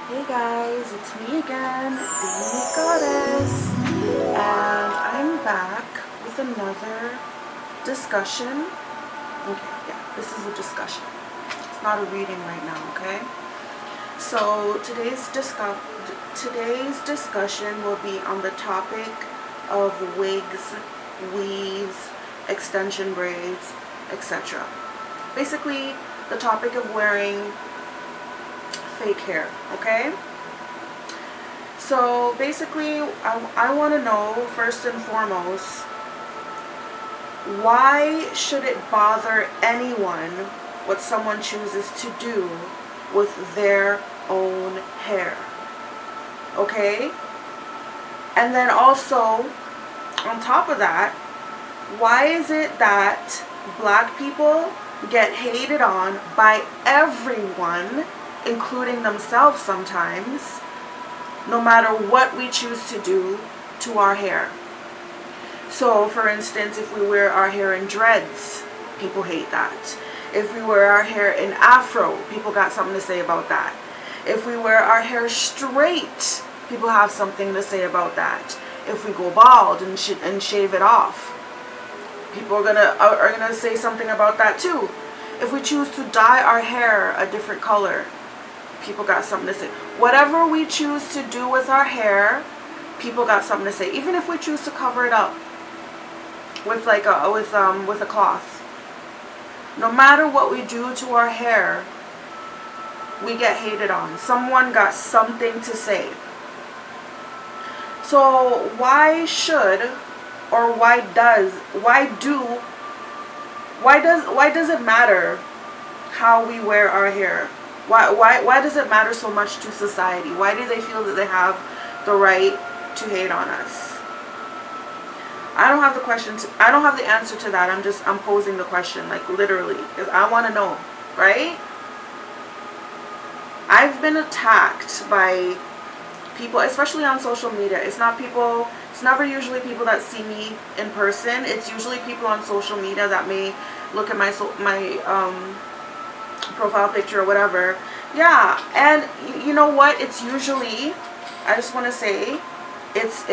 Hey guys, it's me again, the Unique Goddess, and I'm back with another discussion. Okay, yeah, this is a discussion. It's not a reading right now, okay? So today's discussion will be on the topic of wigs, weaves, extension braids, etc. Basically, the topic of wearing fake hair, okay? So basically, I want to know, first and foremost, why should it bother anyone what someone chooses to do with their own hair? Okay? And then also, on top of that, why is it that black people get hated on by everyone, including themselves sometimes, no matter what we choose to do to our hair? So, for instance, if we wear our hair in dreads, people hate that. If we wear our hair in afro, people got something to say about that. If we wear our hair straight, people have something to say about that. If we go bald and shave it off, people are gonna say something about that too. If we choose to dye our hair a different color, people got something to say. Whatever we choose to do with our hair, people got something to say. Even if we choose to cover it up with with a cloth, no matter what we do to our hair, we get hated on. Someone got something to say. So why should, or why does it matter how we wear our hair? Why does it matter so much to society? Why do they feel that they have the right to hate on us? I don't have I don't have the answer to that. I'm posing the question, like literally, because I want to know, right? I've been attacked by people, especially on social media. It's never usually people that see me in person. It's usually people on social media that may look at my profile picture or whatever. Yeah, and you know what? It's usually, I just want to say, it's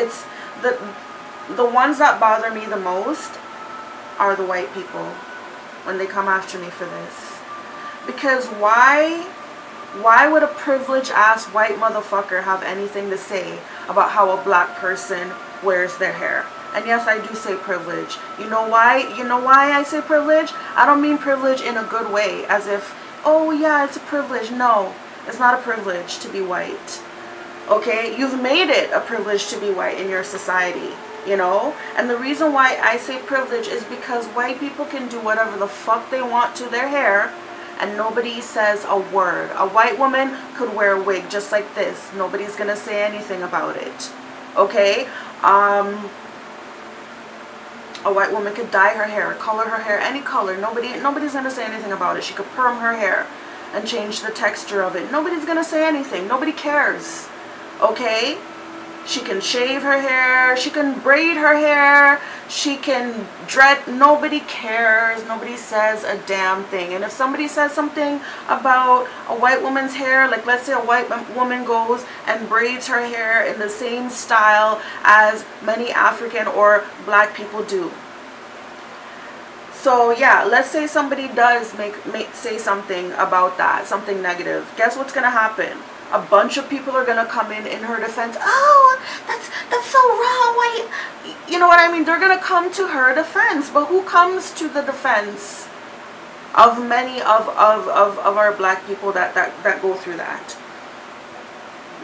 the ones that bother me the most are the white people when they come after me for this. Because why would a privileged ass white motherfucker have anything to say about how a black person wears their hair? And yes, I do say privilege. You know why I say privilege? I don't mean privilege in a good way, as if, oh yeah, it's a privilege. No, it's not a privilege to be white. Okay? You've made it a privilege to be white in your society, you know? And the reason why I say privilege is because white people can do whatever the fuck they want to their hair, and nobody says a word. A white woman could wear a wig just like this. Nobody's gonna say anything about it. Okay? A white woman could dye her hair, color her hair any color. Nobody's gonna say anything about it. She could perm her hair and change the texture of it. Nobody's gonna say anything. Nobody cares. Okay? She can shave her hair, she can braid her hair, she can dread. Nobody cares. Nobody says a damn thing. And if somebody says something about a white woman's hair, like let's say a white woman goes and braids her hair in the same style as many African or black people do. So yeah, let's say somebody does say something about that, something negative. Guess what's gonna happen? A bunch of people are gonna come in her defense. Oh, that's so wrong. Why? You know what I mean? They're gonna come to her defense. But who comes to the defense of many of our black people that go through that?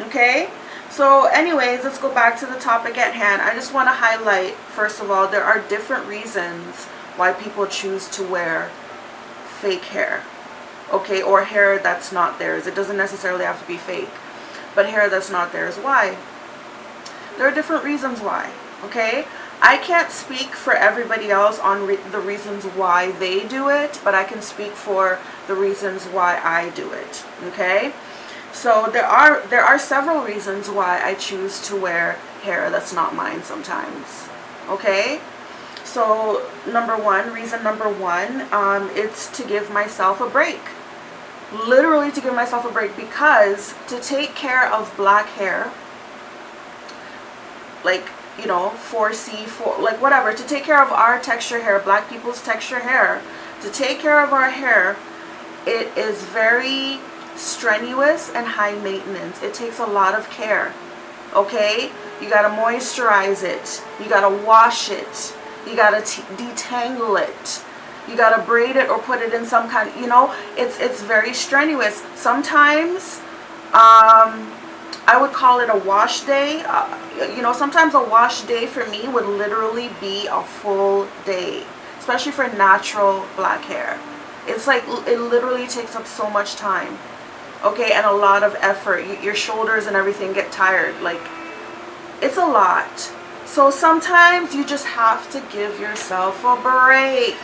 Okay. So anyways, let's go back to the topic at hand. I just want to highlight, first of all, there are different reasons why people choose to wear fake hair. Okay, or hair that's not theirs. It doesn't necessarily have to be fake, but hair that's not theirs. Why? There are different reasons why. Okay, I can't speak for everybody else on the reasons why they do it, but I can speak for the reasons why I do it. Okay, so there are several reasons why I choose to wear hair that's not mine sometimes. Okay. So reason number one, it's to give myself a break. literally to give myself a break, because to take care of black hair, like, you know, 4C, 4, like whatever, to take care of our texture hair, black people's texture hair, to take care of our hair, it is very strenuous and high maintenance. It takes a lot of care, okay? You gotta moisturize it, you gotta wash it, you gotta detangle it, you gotta braid it or put it in some kind, you know, it's very strenuous. Sometimes I would call it a wash day. You know, sometimes a wash day for me would literally be a full day, especially for natural black hair. It's like, it literally takes up so much time, okay, and a lot of effort. Your shoulders and everything get tired. Like, it's a lot. So sometimes you just have to give yourself a break,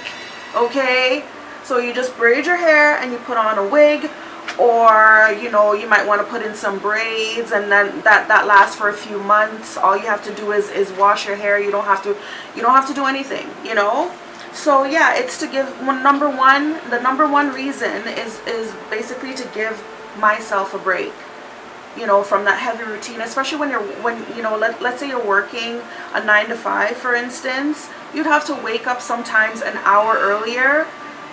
okay? So you just braid your hair and you put on a wig, or, you know, you might want to put in some braids, and then that lasts for a few months. All you have to do is wash your hair. You don't have to do anything, you know. So yeah, it's to give, the number one reason is basically to give myself a break, you know, from that heavy routine. Especially when you know, let's say you're working a 9 to 5, for instance. You'd have to wake up sometimes an hour earlier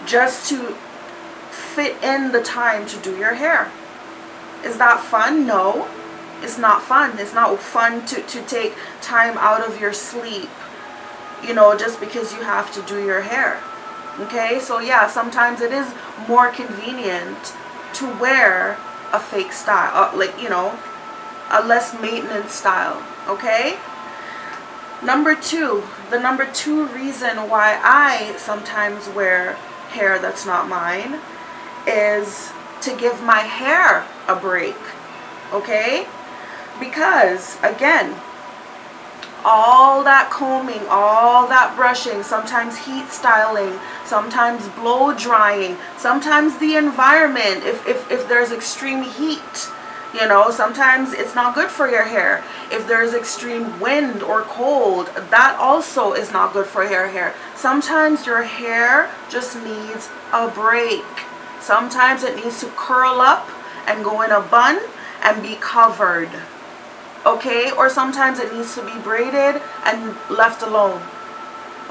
just to fit in the time to do your hair. Is that fun? No, it's not fun. It's not fun to take time out of your sleep, you know, just because you have to do your hair. Okay, so yeah, sometimes it is more convenient to wear a fake style, like, you know, a less maintenance style. Okay, the number two reason why I sometimes wear hair that's not mine is to give my hair a break, okay? Because again, all that combing, all that brushing, sometimes heat styling, sometimes blow drying, sometimes the environment, if there's extreme heat, you know, sometimes it's not good for your hair. If there's extreme wind or cold, that also is not good for your hair. Sometimes your hair just needs a break. Sometimes it needs to curl up and go in a bun and be covered, okay? Or sometimes it needs to be braided and left alone,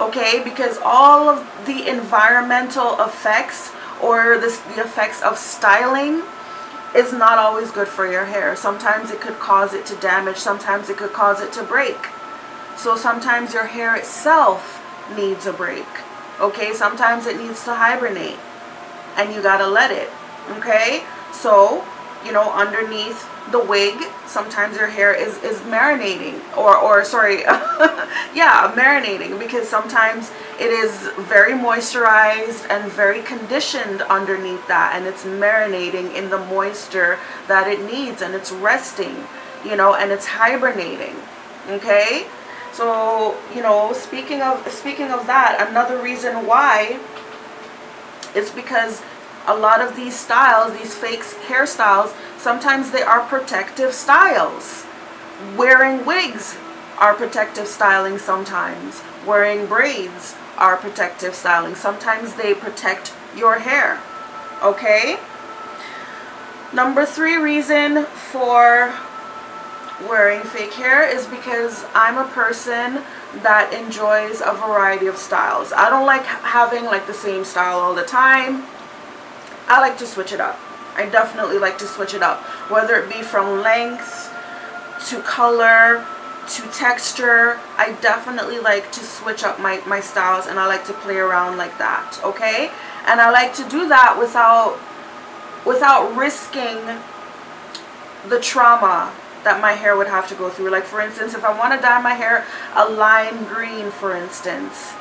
okay? Because all of the environmental effects or the effects of styling is not always good for your hair. Sometimes it could cause it to damage. Sometimes it could cause it to break. So sometimes your hair itself needs a break, okay? Sometimes it needs to hibernate, and you gotta let it, okay? So, you know, underneath the wig, sometimes your hair is marinating, or sorry, yeah, marinating, because sometimes it is very moisturized and very conditioned underneath that, and it's marinating in the moisture that it needs, and it's resting, you know, and it's hibernating, okay? So, you know, speaking of that, another reason why, it's because a lot of these styles, these fake hairstyles, sometimes they are protective styles. Wearing wigs are protective styling sometimes. Wearing braids are protective styling. Sometimes they protect your hair, okay? Number 3 reason for wearing fake hair is because I'm a person that enjoys a variety of styles. I don't like having like the same style all the time. I like to switch it up. I definitely like to switch it up, whether it be from length to color to texture. I definitely like to switch up my styles, and I like to play around like that, okay? And I like to do that without risking the trauma that my hair would have to go through. Like, for instance, if I want to dye my hair a lime green, for instance,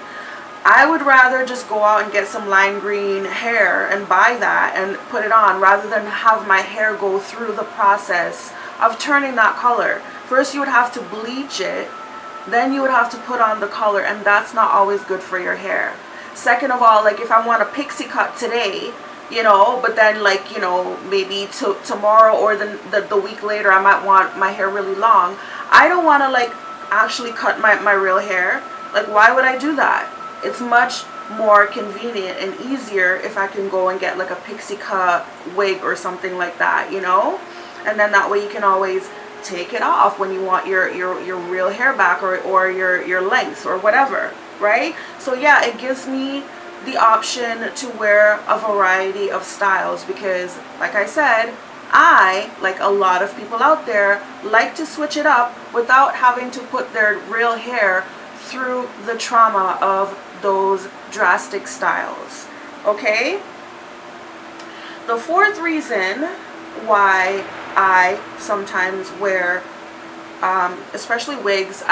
I would rather just go out and get some lime green hair and buy that and put it on, rather than have my hair go through the process of turning that color. First you would have to bleach it, then you would have to put on the color, and that's not always good for your hair. Second of all, like if I want a pixie cut today, you know, but then like, you know, maybe tomorrow or the week later I might want my hair really long. I don't want to like actually cut my real hair. Like, why would I do that? It's much more convenient and easier if I can go and get like a pixie cut wig or something like that, you know? And then that way you can always take it off when you want your real hair back, or your lengths or whatever, right? So yeah, it gives me the option to wear a variety of styles because, like I said, I, like a lot of people out there, like to switch it up without having to put their real hair through the trauma of those drastic styles. Okay? The fourth reason why I sometimes wear, especially wigs,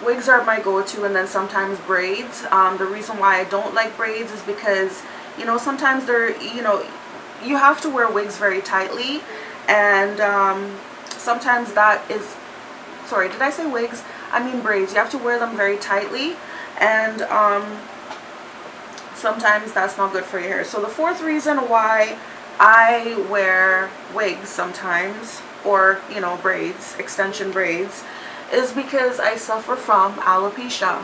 wigs are my go-to, and then sometimes braids. The reason why I don't like braids is because, you know, sometimes they're, you know, you have to wear wigs very tightly, and sometimes that is, sorry, did I say wigs? I mean braids. You have to wear them very tightly, and sometimes that's not good for your hair. So the fourth reason why I wear wigs sometimes, or, you know, braids, extension braids, is because I suffer from alopecia.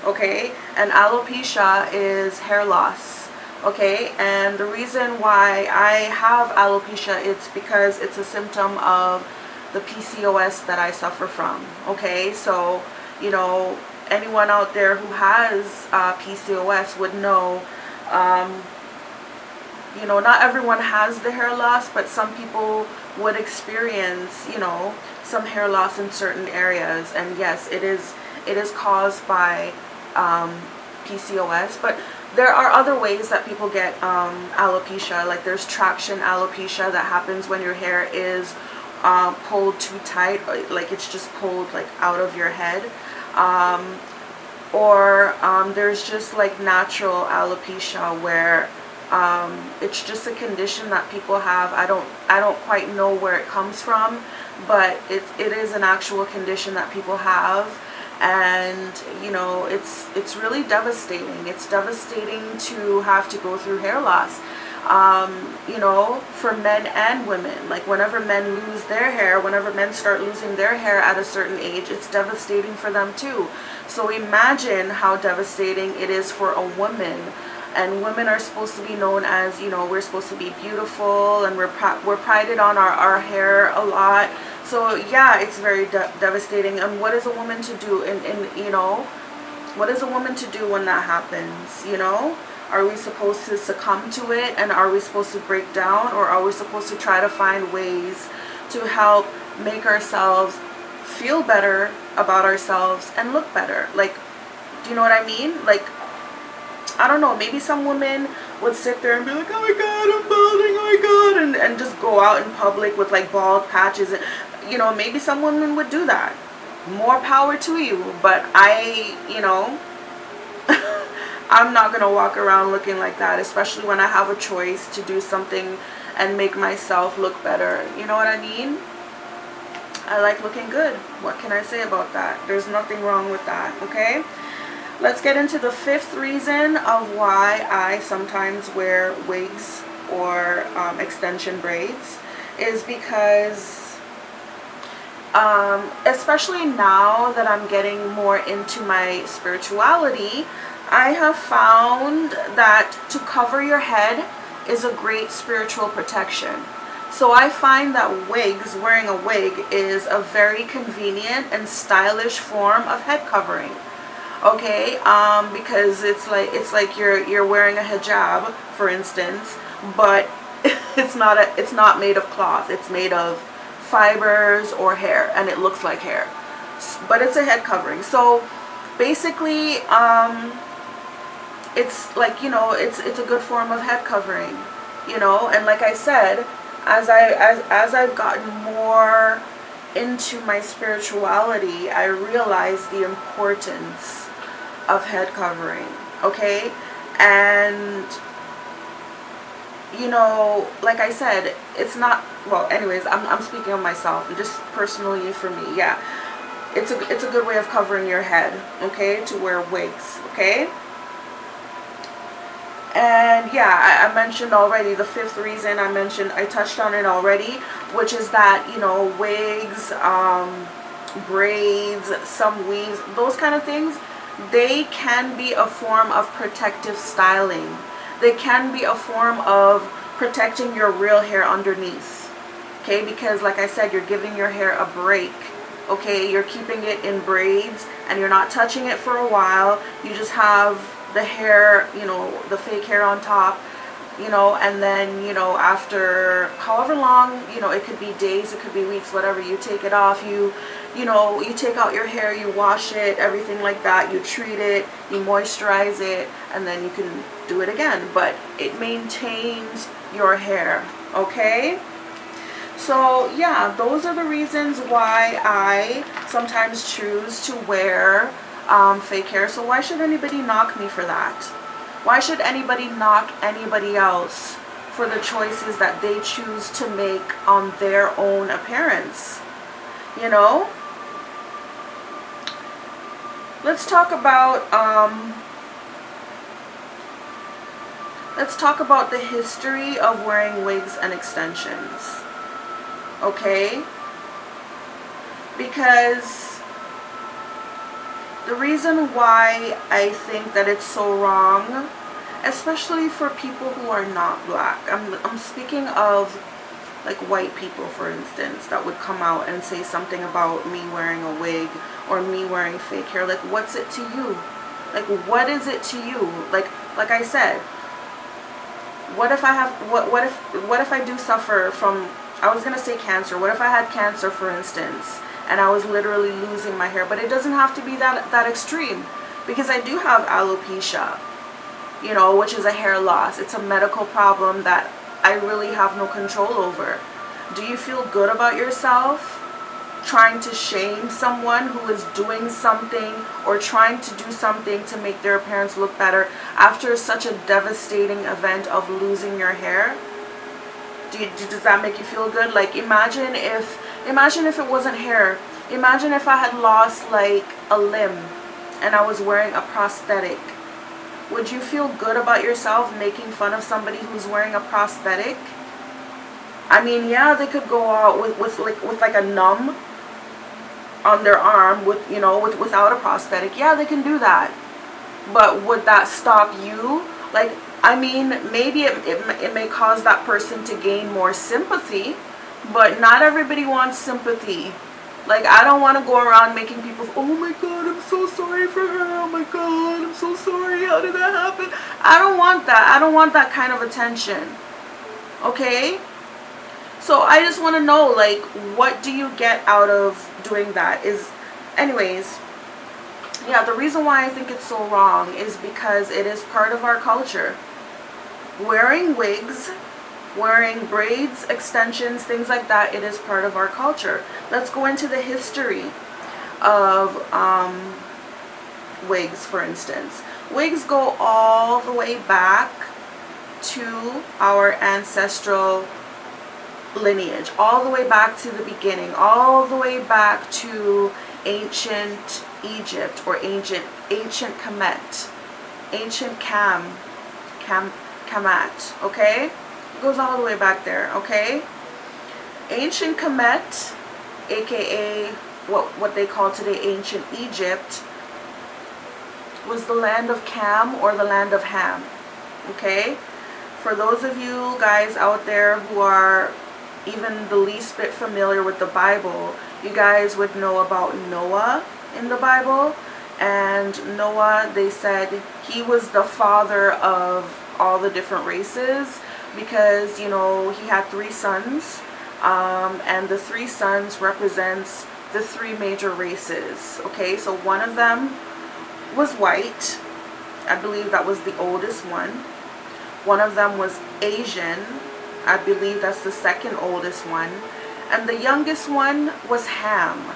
Okay? And alopecia is hair loss. Okay? And the reason why I have alopecia, it's because it's a symptom of the PCOS that I suffer from. Okay? So, you know, anyone out there who has PCOS would know, you know, not everyone has the hair loss, but some people would experience, you know, some hair loss in certain areas. And yes, it is caused by PCOS, but there are other ways that people get alopecia. Like there's traction alopecia that happens when your hair is pulled too tight, like it's just pulled like out of your head. Or there's just like natural alopecia where it's just a condition that people have. I don't quite know where it comes from, but it is an actual condition that people have, and you know, it's really devastating. It's devastating to have to go through hair loss, you know, for men and women. Like whenever men lose their hair, whenever men start losing their hair at a certain age, it's devastating for them too. So imagine how devastating it is for a woman. And women are supposed to be known as, you know, we're supposed to be beautiful, and we're prided on our hair a lot. So yeah, it's very devastating. And what is a woman to do? And you know, what is a woman to do when that happens? You know, are we supposed to succumb to it, and are we supposed to break down, or are we supposed to try to find ways to help make ourselves feel better about ourselves and look better? Like, do you know what I mean? Like, I don't know, maybe some women would sit there and be like, oh my god, I'm balding, oh my god, and just go out in public with like bald patches. And, you know, maybe some women would do that. More power to you. But I, you know, I'm not going to walk around looking like that, especially when I have a choice to do something and make myself look better. You know what I mean? I like looking good. What can I say about that? There's nothing wrong with that, okay? Let's get into the fifth reason of why I sometimes wear wigs or extension braids, is because, especially now that I'm getting more into my spirituality, I have found that to cover your head is a great spiritual protection. So I find that wigs, wearing a wig, is a very convenient and stylish form of head covering. Okay, because it's like you're wearing a hijab, for instance, but it's not made of cloth. It's made of fibers or hair, and it looks like hair, but it's a head covering. So basically, it's like, you know, it's a good form of head covering, you know. And like I said, as I've gotten more into my spirituality, I realize the importance of head covering, okay? And, you know, like I said, it's not, well, anyways, I'm speaking of myself, just personally for me, yeah. It's a good way of covering your head, okay, to wear wigs, okay? And yeah, I mentioned already the fifth reason. I touched on it already, which is that, you know, wigs, braids, some weaves, those kind of things, they can be a form of protective styling. They can be a form of protecting your real hair underneath. Okay, because like I said, you're giving your hair a break. Okay, you're keeping it in braids and you're not touching it for a while. You just have the hair, you know, the fake hair on top, you know, and then, you know, after however long, you know, it could be days, it could be weeks, whatever, you take it off, you know, you take out your hair, you wash it, everything like that, you treat it, you moisturize it, and then you can do it again. But it maintains your hair, okay? So yeah, those are the reasons why I sometimes choose to wear fake hair. So why should anybody knock me for that? Why should anybody knock anybody else for the choices that they choose to make on their own appearance? You know? Let's talk about the history of wearing wigs and extensions. Okay? Because the reason why I think that it's so wrong, especially for people who are not black, I'm speaking of like white people, for instance, that would come out and say something about me wearing a wig or me wearing fake hair. Like, what's it to you? Like, what is it to you? Like I said, what if I have, what if I do suffer from, I was gonna say cancer. What if I had cancer, for instance, and I was literally losing my hair? But it doesn't have to be that extreme, because I do have alopecia, you know, which is a hair loss. It's a medical problem that I really have no control over. Do you feel good about yourself trying to shame someone who is doing something or trying to do something to make their appearance look better after such a devastating event of losing your hair? Does that make you feel good? Like, imagine if it wasn't hair. Imagine if I had lost like a limb and I was wearing a prosthetic. Would you feel good about yourself making fun of somebody who's wearing a prosthetic? I mean, yeah, they could go out with like a numb on their arm without a prosthetic. Yeah, they can do that. But would that stop you? Like, I mean, maybe it may cause that person to gain more sympathy, but not everybody wants sympathy. Like, I don't want to go around making people, oh my God, I'm so sorry for her. Oh my God, I'm so sorry. How did that happen? I don't want that. I don't want that kind of attention. Okay? So I just want to know, like, what do you get out of doing that? Anyways, yeah, the reason why I think it's so wrong is because it is part of our culture. Wearing wigs, wearing braids, extensions, things like that, it is part of our culture. Let's go into the history of wigs, for instance. Wigs go all the way back to our ancestral lineage, all the way back to the beginning, all the way back to ancient Egypt, or ancient Kemet, ancient Kemet, okay? It goes all the way back there, okay? Ancient Kemet, aka what they call today ancient Egypt, was the land of Cam, or the land of Ham, okay? For those of you guys out there who are even the least bit familiar with the Bible, you guys would know about Noah in the Bible. And Noah, they said he was the father of all the different races, because, you know, he had 3 sons, and the 3 sons represents the 3 major races. Okay, so one of them was white. I believe that was the oldest one. One of them was Asian. I believe that's the second oldest one. And the youngest one was Ham,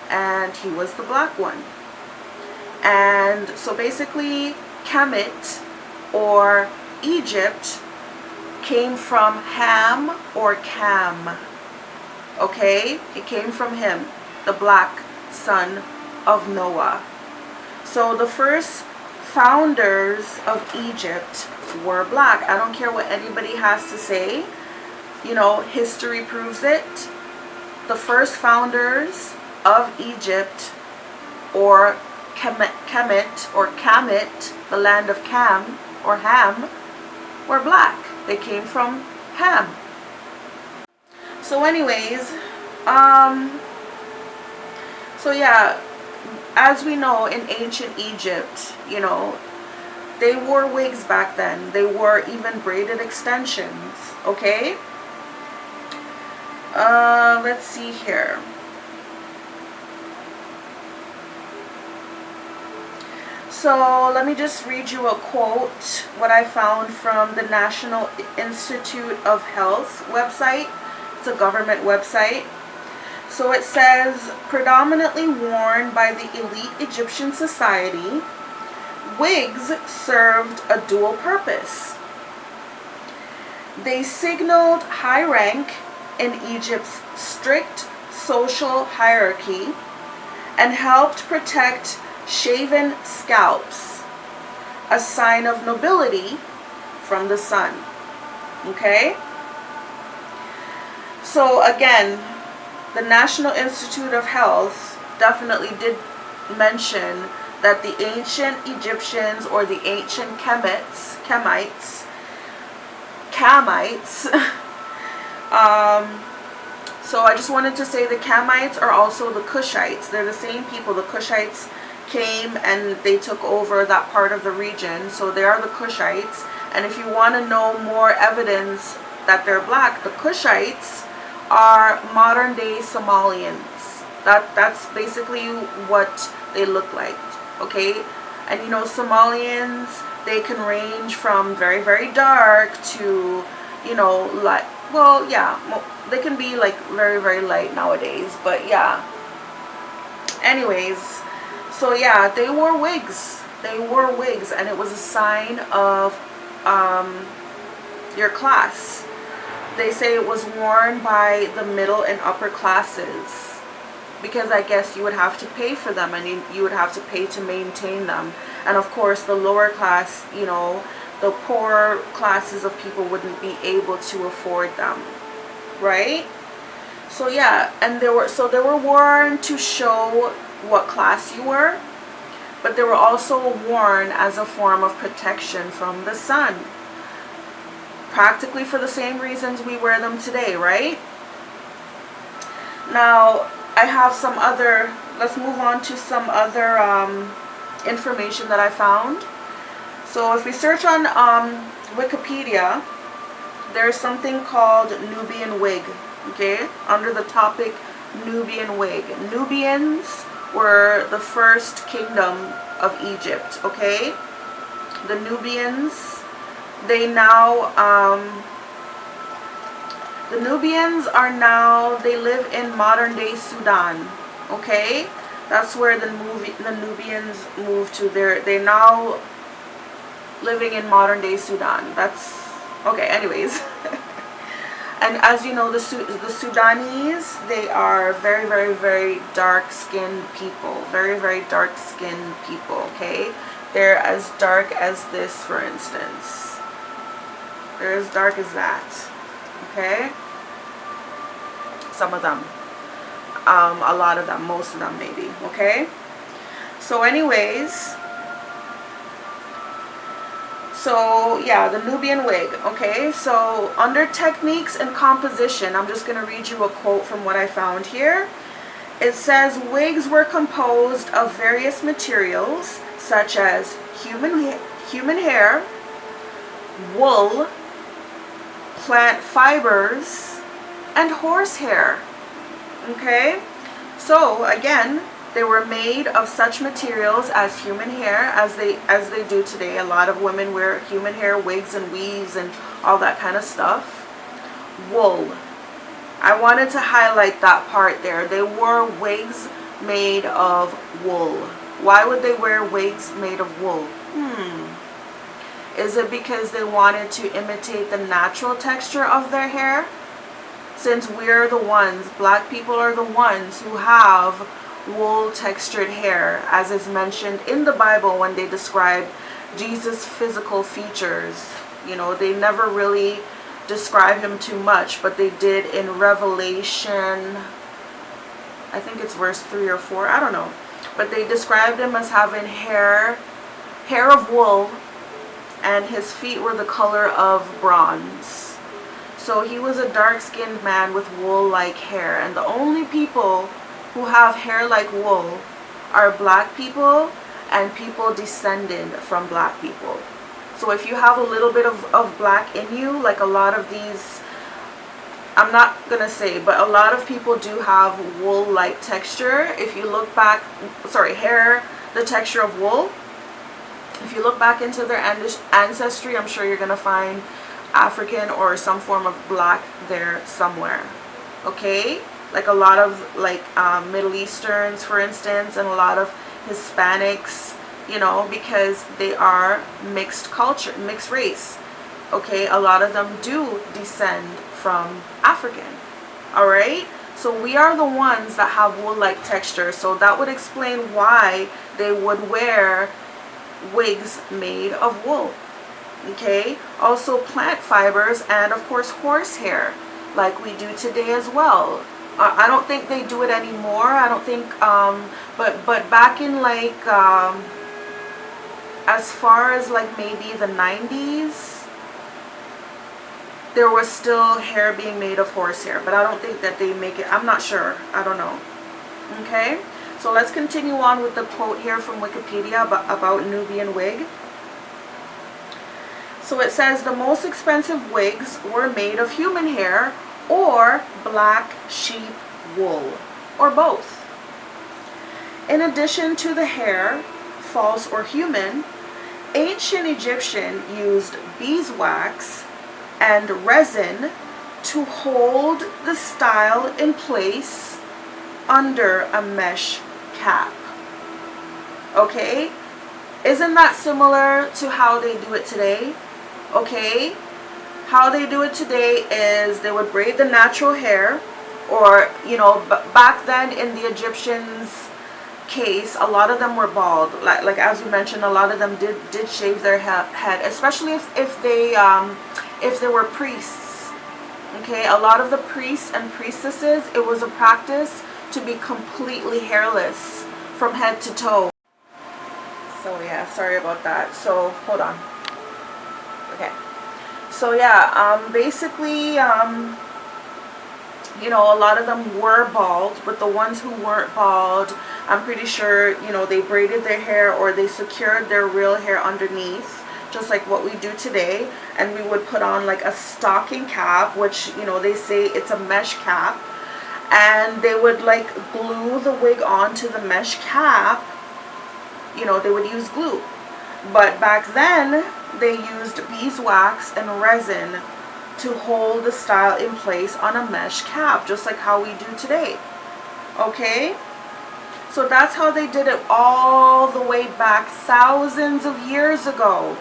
and he was the black one. And so basically Kemet, or Egypt, came from Ham or Cam. Okay, it came from him, the black son of Noah. So the first founders of Egypt were black. I don't care what anybody has to say, you know, history proves it. The first founders of Egypt, or Kemet or Kamit, the land of Cam or Ham, were black. They came from Ham. So anyways, so yeah, as we know, in ancient Egypt, you know, they wore wigs back then. They wore even braided extensions, okay? Let's see here. So let me just read you a quote, what I found from the National Institute of Health website. It's a government website. So it says, predominantly worn by the elite Egyptian society, wigs served a dual purpose. They signaled high rank in Egypt's strict social hierarchy and helped protect shaven scalps, a sign of nobility from the sun. Okay? So again, the National Institute of Health definitely did mention that the ancient Egyptians, or the ancient Kamites, so I just wanted to say the Kamites are also the Cushites. They're the same people. The Cushites came and they took over that part of the region. So they are the Cushites. And if you want to know more evidence that they're black, the Cushites are modern day Somalians. That's basically what they look like. Okay? And you know, Somalians, they can range from very, very dark to, you know, light. Well, yeah, they can be like very, very light nowadays, but yeah. Anyways, so yeah, they wore wigs. They wore wigs, and it was a sign of your class. They say it was worn by the middle and upper classes, because I guess you would have to pay for them, and you would have to pay to maintain them. And of course, the lower class, you know, the poorer classes of people wouldn't be able to afford them, right? So yeah, and they were worn to show what class you were, but they were also worn as a form of protection from the sun, practically for the same reasons we wear them today, right? Now I have some other, let's move on to some other information that I found. So if we search on Wikipedia, there's something called Nubian wig, okay, under the topic Nubian wig. Nubians were the first kingdom of Egypt, okay? The Nubians, they live in modern day Sudan, okay? That's where the Nubians moved to. They're now living in modern day Sudan. That's okay. Anyways, and as you know, the Sudanese, they are very, very, very dark skinned people. Very, very dark skinned people. Okay, they're as dark as this, for instance. They're as dark as that. Okay, some of them, a lot of them, most of them, maybe. Okay, so anyways. So yeah, the Nubian wig, okay? So under techniques and composition, I'm just going to read you a quote from what I found here. It says, wigs were composed of various materials such as human hair, wool, plant fibers, and horsehair, okay? So again, they were made of such materials as human hair, as they do today. A lot of women wear human hair wigs and weaves and all that kind of stuff. Wool. I wanted to highlight that part there. They wore wigs made of wool. Why would they wear wigs made of wool? Is it because they wanted to imitate the natural texture of their hair? Since we're the ones, black people are the ones who have wool textured hair, as is mentioned in the Bible when they describe Jesus' physical features. You know, they never really describe him too much, but they did in Revelation, I think it's verse 3 or 4, I don't know. but they described him as having hair of wool, and his feet were the color of bronze. So he was a dark-skinned man with wool-like hair, and the only people who have hair like wool are black people and people descended from black people. So if you have a little bit of black in you, like a lot of these, I'm not gonna say, but a lot of people do have wool-like texture. If you look back, sorry, hair, the texture of wool, if you look back into their ancestry, I'm sure you're gonna find African or some form of black there somewhere. Okay, like a lot of like Middle Easterns, for instance, and a lot of Hispanics, you know, because they are mixed culture, mixed race. Okay, a lot of them do descend from African. All right, so we are the ones that have wool-like texture, so that would explain why they would wear wigs made of wool. Okay, also plant fibers, and of course horsehair, like we do today as well. I don't think they do it anymore. I don't think but back in like as far as like maybe the 90s, there was still hair being made of horsehair, but I don't think that they make it. I'm not sure, I don't know. Okay, so let's continue on with the quote here from Wikipedia about Nubian wig. So it says, the most expensive wigs were made of human hair or black sheep wool, or both. In addition to the hair, false or human, ancient Egyptian used beeswax and resin to hold the style in place under a mesh cap. Okay, isn't that similar to how they do it today? Okay, how they do it today is they would braid the natural hair, or, you know, back then in the Egyptians' case, a lot of them were bald. Like as we mentioned, a lot of them did shave their head, especially if they were priests. Okay, a lot of the priests and priestesses, it was a practice to be completely hairless from head to toe. So yeah, sorry about that. So hold on. Okay, so yeah, basically, you know, a lot of them were bald, but the ones who weren't bald, I'm pretty sure, you know, they braided their hair or they secured their real hair underneath, just like what we do today. And we would put on like a stocking cap, which, you know, they say it's a mesh cap, and they would like glue the wig onto the mesh cap. You know, they would use glue. But back then, they used beeswax and resin to hold the style in place on a mesh cap, just like how we do today. Okay? So that's how they did it all the way back thousands of years ago.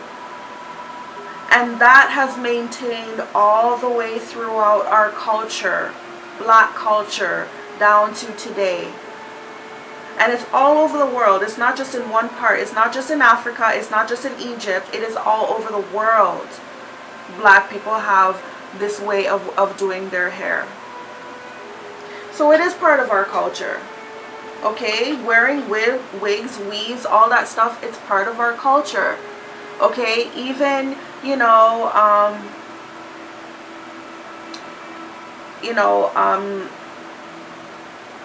And that has maintained all the way throughout our culture, black culture, down to today. And it's all over the world. It's not just in one part. It's not just in Africa. It's not just in Egypt. It is all over the world. Black people have this way of doing their hair. So it is part of our culture. Okay? Wearing wigs, weaves, all that stuff, it's part of our culture. Okay? Even,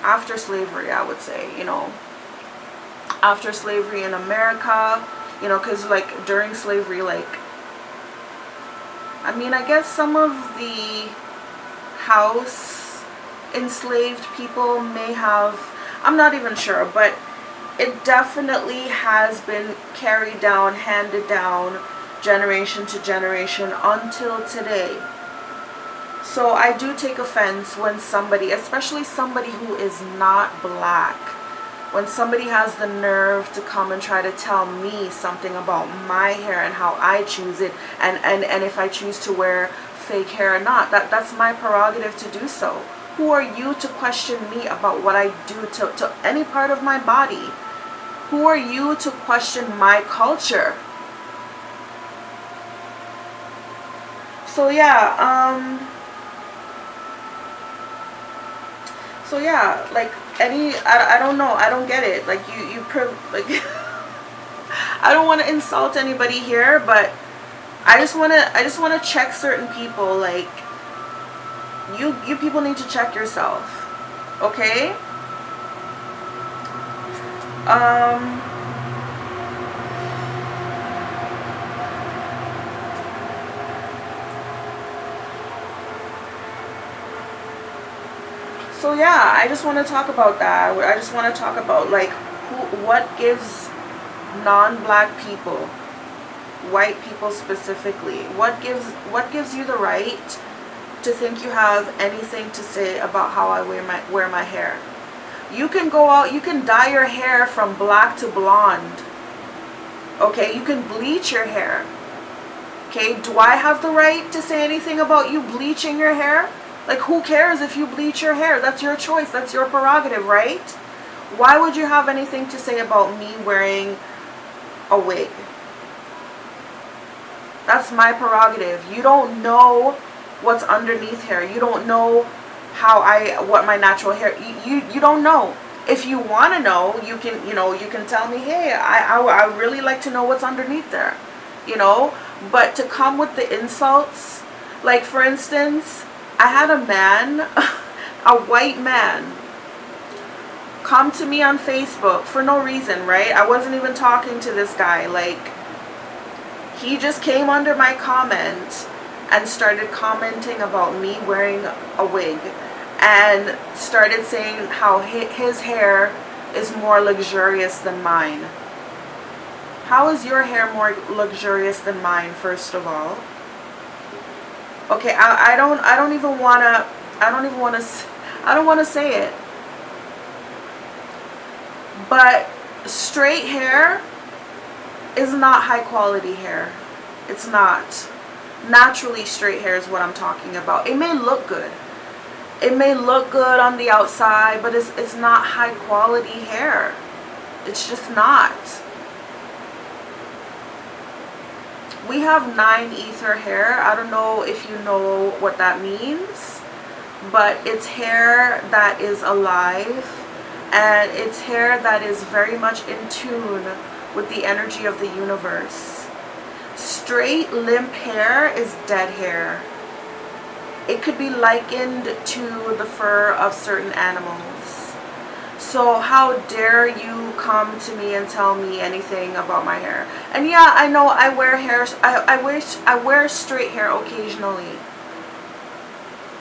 after slavery, I would say, after slavery in America, because like during slavery, like, I guess some of the house enslaved people may have, I'm not even sure, but it definitely has been carried down, handed down, generation to generation until today. So I do take offense when somebody, especially somebody who is not black, when somebody has the nerve to come and try to tell me something about my hair and how I choose it, and if I choose to wear fake hair or not, that's my prerogative to do so. Who are you to question me about what I do to any part of my body? Who are you to question my culture? So yeah, So yeah, like I don't know, I don't get it. Like like I don't want to insult anybody here, but I just want to check certain people. Like you people need to check yourself, okay? So yeah, I just want to talk about that. I just want to talk about like what gives non-black people, white people specifically, what gives you the right to think you have anything to say about how I wear my hair. You can go out, you can dye your hair from black to blonde. Okay, you can bleach your hair. Okay, do I have the right to say anything about you bleaching your hair? Like, who cares if you bleach your hair? That's your choice. That's your prerogative, right? Why would you have anything to say about me wearing a wig? That's my prerogative. You don't know what's underneath here. You don't know what my natural hair, you don't know. If you want to know, you can tell me, hey, I really like to know what's underneath there, but to come with the insults, like for instance, I had a man, a white man, come to me on Facebook for no reason, right? I wasn't even talking to this guy. Like, he just came under my comment and started commenting about me wearing a wig and started saying how his hair is more luxurious than mine. How is your hair more luxurious than mine, first of all? Okay, I don't even want to say it. But straight hair is not high quality hair. It's not. Naturally straight hair is what I'm talking about. It may look good. It may look good on the outside, but it's not high quality hair. It's just not. We have 9 ether hair. I don't know if you know what that means, but it's hair that is alive, and it's hair that is very much in tune with the energy of the universe. Straight limp hair is dead hair. It could be likened to the fur of certain animals. So how dare you come to me and tell me anything about my hair? And yeah, I know I wear hair. I wear straight hair occasionally.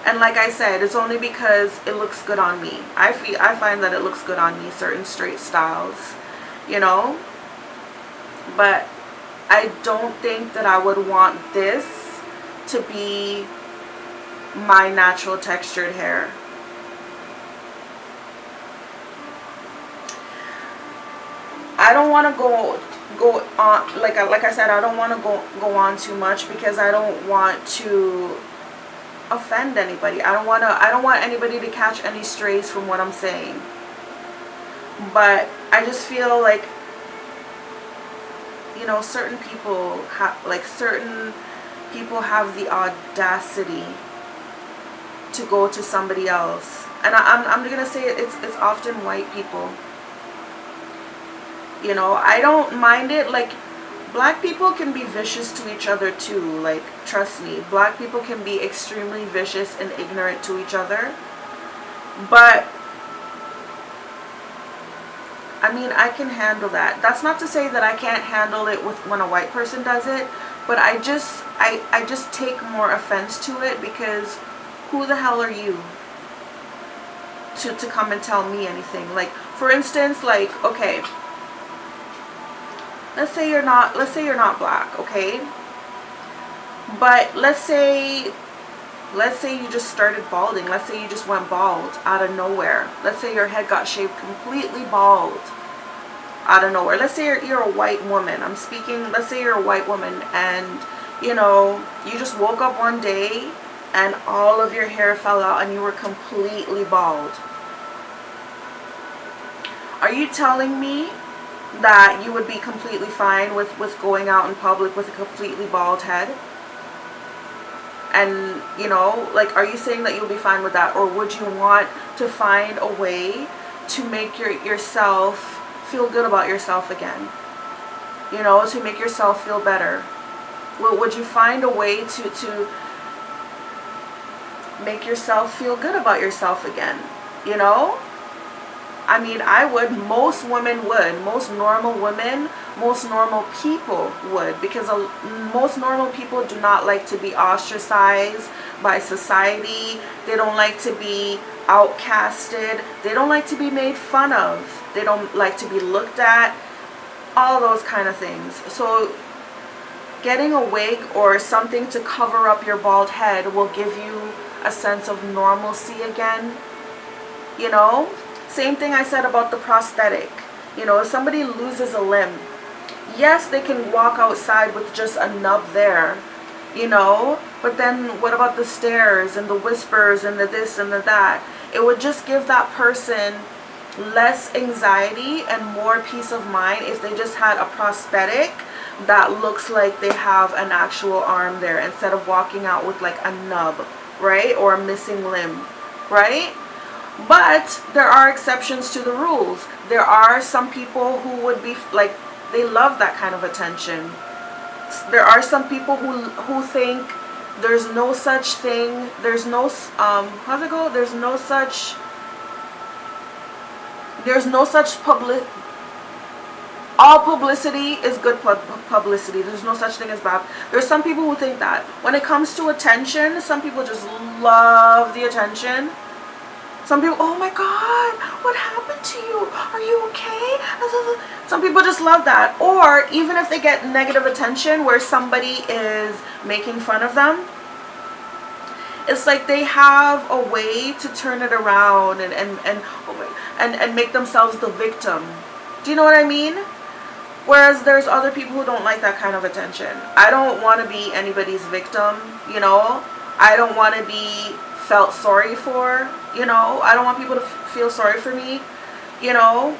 And like I said, it's only because it looks good on me. I find that it looks good on me, certain straight styles, But I don't think that I would want this to be my natural textured hair. I don't want to go on, like I said, I don't want to go on too much because I don't want to offend anybody. I don't want anybody to catch any strays from what I'm saying. But I just feel like, certain people have the audacity to go to somebody else, and I'm gonna say it's often white people. I don't mind it. Like, black people can be vicious to each other too. Like, trust me, black people can be extremely vicious and ignorant to each other. But I mean, I can handle that. That's not to say that I can't handle it when a white person does it, but I just take more offense to it, because who the hell are you to come and tell me anything? Like, for instance, like, okay, let's say you're not black, okay? But let's say you just started balding. Let's say you just went bald out of nowhere. Let's say your head got shaved completely bald out of nowhere. Let's say you're a white woman. Let's say you're a white woman, and you just woke up one day and all of your hair fell out and you were completely bald. Are you telling me that you would be completely fine with going out in public with a completely bald head? And, you know, like, are you saying that you'll be fine with that? Or would you want to find a way to make yourself feel good about yourself again? You know, to make yourself feel better. Well, would you find a way to make yourself feel good about yourself again? You know? I mean, I would. Most women would. Most normal women, most normal people would. Because most normal people do not like to be ostracized by society. They don't like to be outcasted. They don't like to be made fun of. They don't like to be looked at. All those kind of things. So getting a wig or something to cover up your bald head will give you a sense of normalcy again. You know? Same thing I said about the prosthetic. You know, if somebody loses a limb, yes, they can walk outside with just a nub there, you know, but then what about the stares and the whispers and the this and the that? It would just give that person less anxiety and more peace of mind if they just had a prosthetic that looks like they have an actual arm there instead of walking out with like a nub, right? Or a missing limb, right? But there are exceptions to the rules. There are some people who would be like, they love that kind of attention. There are some people who think there's no such thing, there's no how's it go? There's no such public. All publicity is good publicity. There's no such thing as bad. There's some people who think that when it comes to attention, some people just love the attention. Some people, oh my God, what happened to you? Are you okay? Some people just love that. Or even if they get negative attention where somebody is making fun of them, it's like they have a way to turn it around and make themselves the victim. Do you know what I mean? Whereas there's other people who don't like that kind of attention. I don't want to be anybody's victim, you know? I don't want to be felt sorry for, you know? I don't want people to feel sorry for me, you know?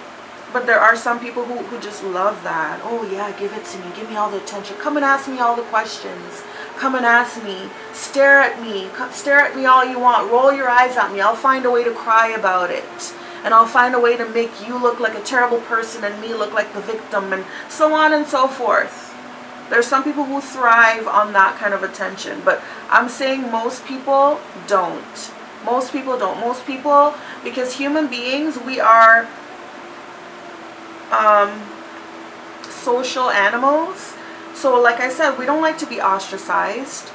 But there are some people who just love that. Oh yeah, give it to me. Give me all the attention. Come and ask me all the questions. Come and ask me. Stare at me. Stare at me all you want. Roll your eyes at me. I'll find a way to cry about it. And I'll find a way to make you look like a terrible person and me look like the victim, and so on and so forth. There's some people who thrive on that kind of attention, but I'm saying most people don't. Most people don't. Most people, because human beings, we are social animals. So like I said, we don't like to be ostracized.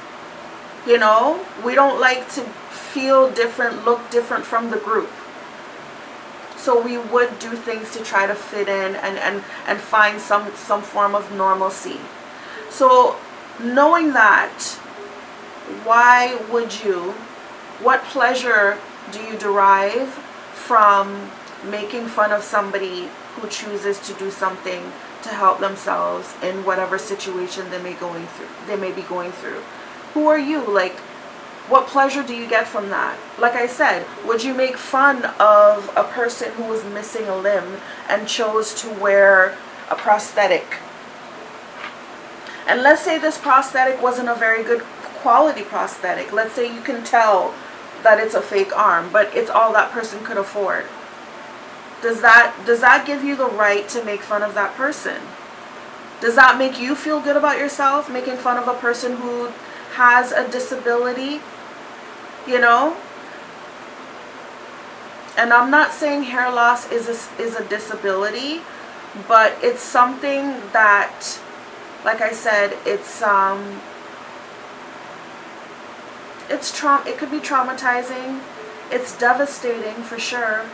You know, we don't like to feel different, look different from the group. So we would do things to try to fit in and find some form of normalcy. So knowing that, why would you, what pleasure do you derive from making fun of somebody who chooses to do something to help themselves in whatever situation they may be going through? Who are you? Like, what pleasure do you get from that? Like I said, would you make fun of a person who was missing a limb and chose to wear a prosthetic? And let's say this prosthetic wasn't a very good quality prosthetic. Let's say you can tell that it's a fake arm, but it's all that person could afford. Does that give you the right to make fun of that person? Does that make you feel good about yourself, making fun of a person who has a disability? You know? And I'm not saying hair loss is a disability, but it's something that, like I said, it could be traumatizing. It's devastating for sure.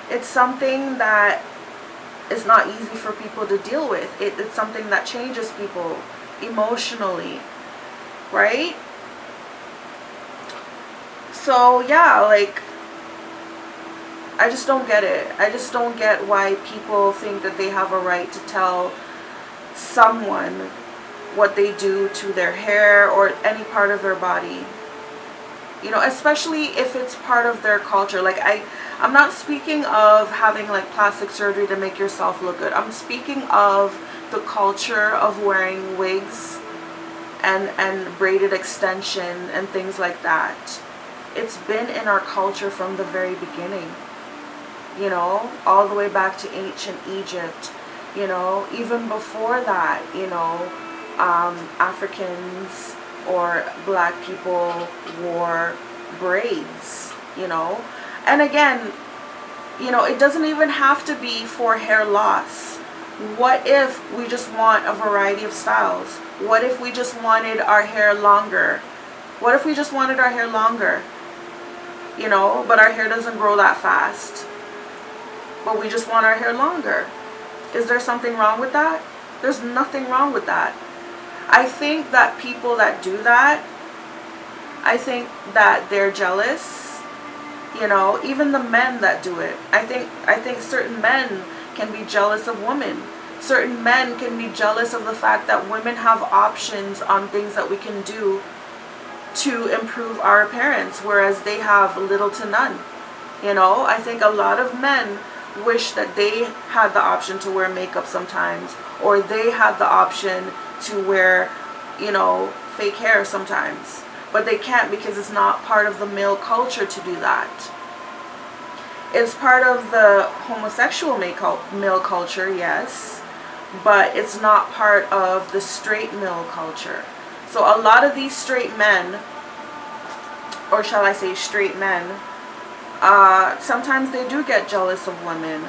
It's something that is not easy for people to deal with. It's something that changes people emotionally, right? So yeah, like, I just don't get it. I just don't get why people think that they have a right to tell someone what they do to their hair or any part of their body. You know, especially if it's part of their culture. Like, I'm not speaking of having like plastic surgery to make yourself look good. I'm speaking of the culture of wearing wigs and braided extension and things like that. It's been in our culture from the very beginning, you know, all the way back to ancient Egypt, you know, even before that, you know, Africans or black people wore braids, you know. And again, you know, it doesn't even have to be for hair loss. What if we just want a variety of styles? What if we just wanted our hair longer? What if we just wanted our hair longer? You know, but our hair doesn't grow that fast. But we just want our hair longer. Is there something wrong with that? There's nothing wrong with that. I think that people that do that, I think that they're jealous. You know, even the men that do it. I think certain men can be jealous of women. Certain men can be jealous of the fact that women have options on things that we can do to improve our appearance, whereas they have little to none. You know, I think a lot of men wish that they had the option to wear makeup sometimes, or they had the option to wear, you know, fake hair sometimes, but they can't because it's not part of the male culture to do that. It's part of the homosexual male culture, yes, but it's not part of the straight male culture. So a lot of these straight men, or shall I say straight men, sometimes they do get jealous of women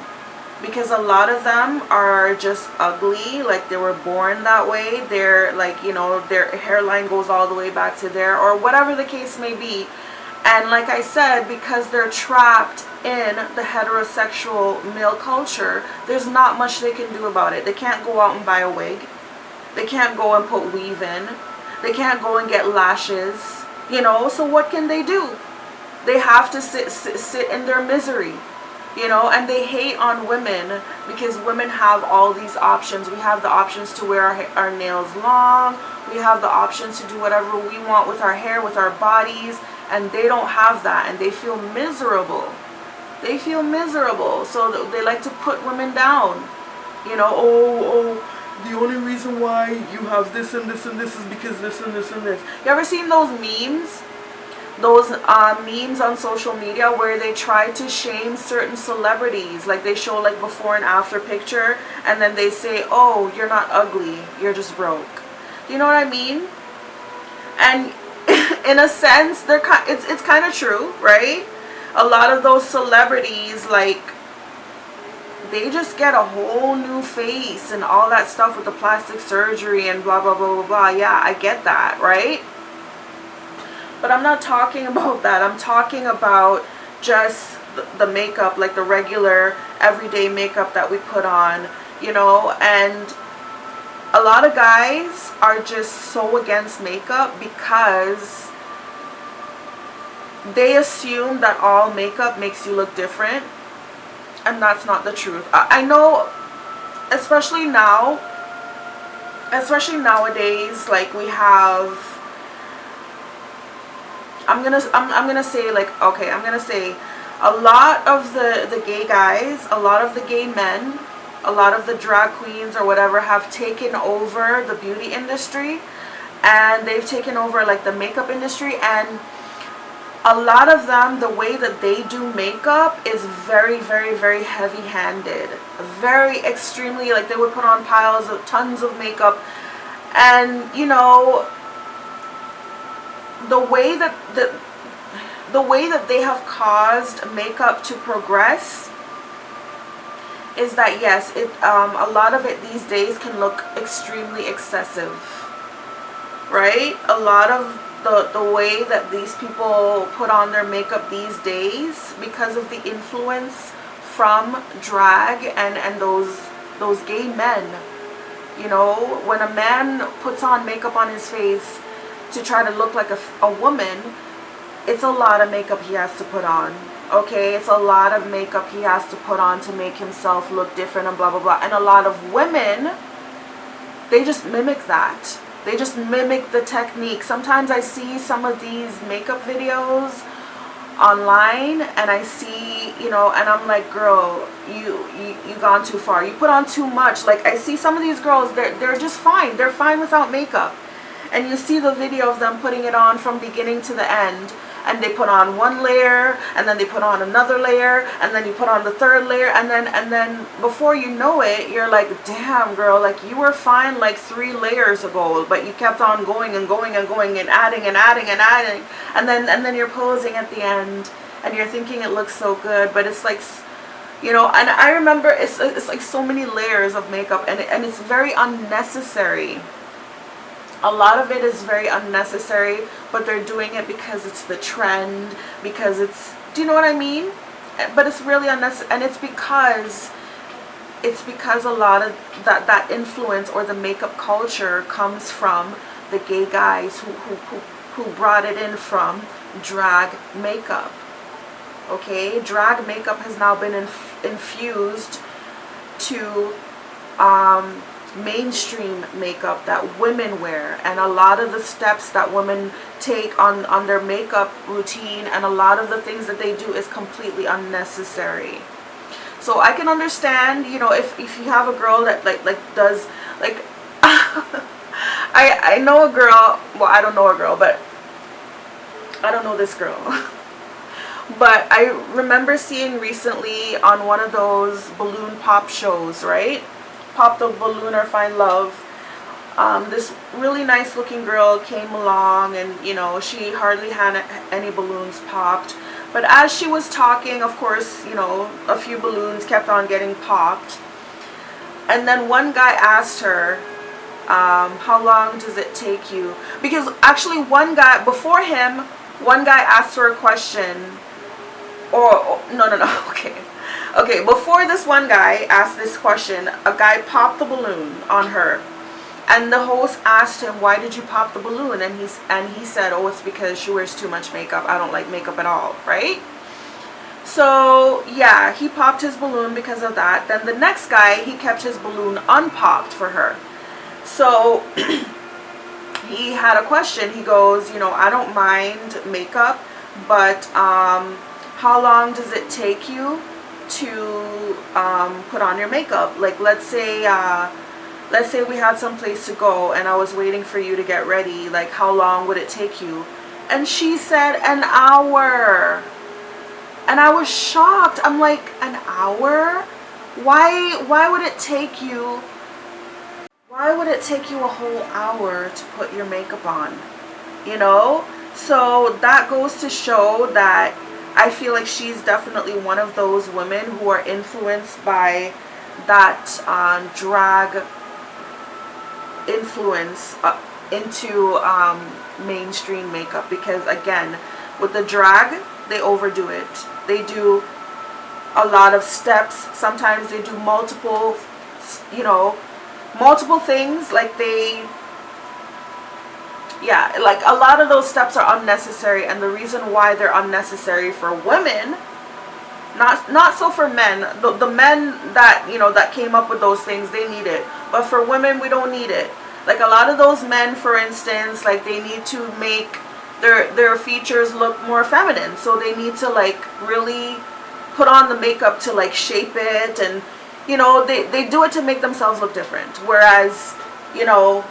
because a lot of them are just ugly, like they were born that way. They're like, you know, their hairline goes all the way back to there, or whatever the case may be. And like I said, because they're trapped in the heterosexual male culture, there's not much they can do about it. They can't go out and buy a wig. They can't go and put weave in. They can't go and get lashes, you know. So what can they do? They have to sit in their misery, you know. And they hate on women because women have all these options. We have the options to wear our nails long. We have the options to do whatever we want with our hair, with our bodies. And they don't have that, and they feel miserable. They feel miserable, so they like to put women down. You know, oh, the only reason why you have this and this and this is because this and this and this. You ever seen those memes? Those memes on social media where they try to shame certain celebrities. Like they show like before and after picture, and then they say, oh, you're not ugly, you're just broke. You know what I mean? And in a sense, it's kind of true, right? A lot of those celebrities, like, they just get a whole new face and all that stuff with the plastic surgery and blah, blah, blah, blah, blah. Yeah, I get that, right? But I'm not talking about that. I'm talking about just the makeup, like the regular everyday makeup that we put on, you know. And a lot of guys are just so against makeup because they assume that all makeup makes you look different, and that's not the truth. I know, especially nowadays, like we have, I'm gonna say a lot of the gay guys, a lot of the gay men, a lot of the drag queens or whatever have taken over the beauty industry, and they've taken over like the makeup industry. And a lot of them, the way that they do makeup is very, very, very heavy-handed. Very extremely, like they would put on tons of makeup. And, you know, the way that they have caused makeup to progress is that, yes, a lot of it these days can look extremely excessive, right? A lot of the way that these people put on their makeup these days, because of the influence from drag and those gay men. You know, when a man puts on makeup on his face to try to look like a woman, it's a lot of makeup he has to put on. Okay, it's a lot of makeup he has to put on to make himself look different and blah blah blah. And a lot of women, they just mimic that. They just mimic the technique. Sometimes I see some of these makeup videos online, and I see, you know, and I'm like, girl, you gone too far. You put on too much. Like, I see some of these girls, they're just fine. They're fine without makeup. And you see the video of them putting it on from beginning to the end. And they put on one layer, and then they put on another layer, and then you put on the third layer, and then before you know it, you're like, damn girl, like you were fine like 3 layers ago, but you kept on going and going and going and adding and adding and adding, and then you're posing at the end, and you're thinking it looks so good, but it's like, you know, and I remember it's like so many layers of makeup, and it's very unnecessary. A lot of it is very unnecessary, but they're doing it because it's the trend, because it's, do you know what I mean? But it's really unnecessary, and it's because a lot of that influence or the makeup culture comes from the gay guys who brought it in from drag makeup. Okay, drag makeup has now been infused to mainstream makeup that women wear, and a lot of the steps that women take on their makeup routine and a lot of the things that they do is completely unnecessary. So I can understand, you know, if you have a girl that like does like I know a girl, well, I don't know a girl, but I don't know this girl. But I remember seeing recently on one of those balloon pop shows, right? Pop the Balloon or Find Love. This really nice looking girl came along, and you know, she hardly had any balloons popped. But as she was talking, of course, you know, a few balloons kept on getting popped. And then one guy asked her, how long does it take you? Because actually one guy, before him, one guy asked her a question. Or no, okay. Okay, before this one guy asked this question, a guy popped the balloon on her. And the host asked him, why did you pop the balloon? And he said, oh, it's because she wears too much makeup. I don't like makeup at all, right? So, yeah, he popped his balloon because of that. Then the next guy, he kept his balloon unpopped for her. So, he had a question. He goes, you know, I don't mind makeup, but how long does it take you to put on your makeup? Like, let's say we had some place to go and I was waiting for you to get ready. Like, how long would it take you? And she said an hour. And I was shocked. I'm like, an hour? Why would it take you a whole hour to put your makeup on? You know? So that goes to show that I feel like she's definitely one of those women who are influenced by that drag influence into mainstream makeup. Because again, with the drag, they overdo it. They do a lot of steps. Sometimes they do multiple, you know, multiple things. Like yeah, like a lot of those steps are unnecessary, and the reason why they're unnecessary for women, not so for men. The men that, you know, that came up with those things, they need it. But for women, we don't need it. Like a lot of those men, for instance, like they need to make their features look more feminine, so they need to like really put on the makeup to like shape it, and you know, they do it to make themselves look different. Whereas, you know,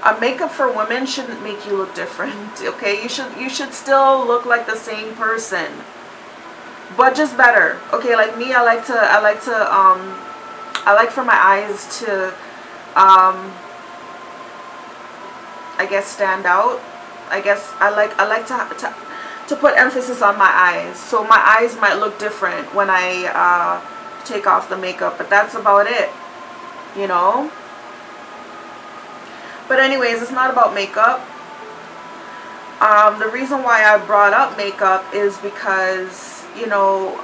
a makeup for women shouldn't make you look different. Okay, you should still look like the same person, but just better. Okay, like me, I like for my eyes to I guess stand out. I guess I like to put emphasis on my eyes, so my eyes might look different when I take off the makeup, but that's about it, you know. But anyways, it's not about makeup. The reason why I brought up makeup is because, you know,